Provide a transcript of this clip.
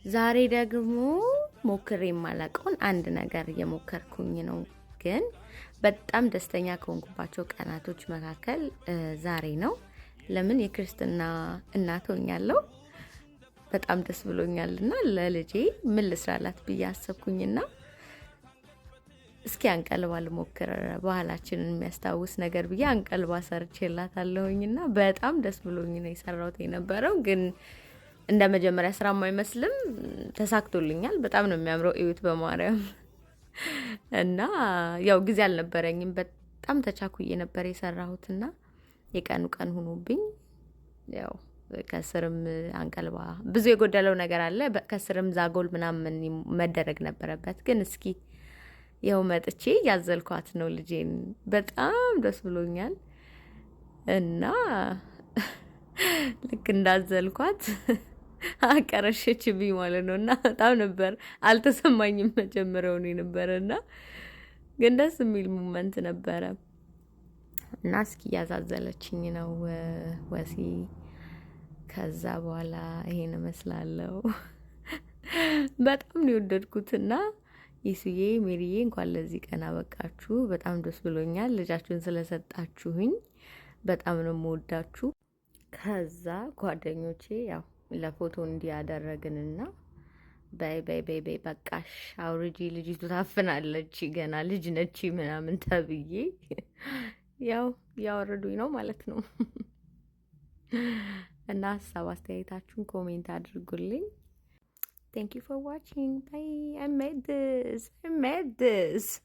ዛሬ ደግሞ ሞክሬ የማላውቀውን አንድ ነገር እየሞከርኩኝ ነው። ግን በጣም ደስተኛ ከሆንኩባቸው ቀናቶች መካከል ዛሬ ነው። ለምን የክርስትና እናት ሆኛለሁ። በጣም ደስ ብሎኛልና ለልጄ ምን ልስራላት ብዬ አሰብኩኝና እስኪ አንቀልባ ልሞክር፣ ባህላችንን የሚያስታውስ ነገር ብዬ አንቀልባ ሰርቼላታለሁኝና በጣም ደስ ብሎኝ ነው የሰራሁት የነበረው። ግን እንደ መጀመሪያ ስራ አይመስልም፣ ተሳክቶልኛል። በጣም ነው የሚያምረው፣ እዩት በማርያም። እና ያው ጊዜ አልነበረኝም፣ በጣም ተቻኩዬ ነበር የሰራሁትና የቀኑ ቀን ሆኖብኝ ያው ከስርም አንቀልባ ብዙ የጎደለው ነገር አለ። ከስርም ዛጎል ምናምን መደረግ ነበረበት። ግን እስኪ ያው መጥቼ ያዘልኳት ነው ልጄን። በጣም ደስ ብሎኛል እና ልክ እንዳዘልኳት አቀረሸችብኝ ማለት ነው። እና በጣም ነበር አልተሰማኝም መጀመሪያውን ነበረና ግን ደስ የሚል ሞመንት ነበረ። እና እስኪ ያዛዘለችኝ ነው ወሲ። ከዛ በኋላ ይሄን እመስላለሁ። በጣም ነው የወደድኩትና ይሱዬ ሜሪዬ እንኳን ለዚህ ቀን አበቃችሁ። በጣም ደስ ብሎኛል ልጃችሁን ስለሰጣችሁኝ። በጣም ነው የምወዳችሁ። ከዛ ጓደኞቼ ያው ለፎቶ እንዲያደረግንና በይ በይ በይ በይ በቃሽ አውርጂ፣ ልጅቱ ታፍናለች፣ ገና ልጅ ነች ምናምን ተብዬ ያው ያወረዱኝ ነው ማለት ነው። እና ሀሳብ አስተያየታችሁን ኮሜንት አድርጉልኝ። Thank you for watching. Bye. I made this.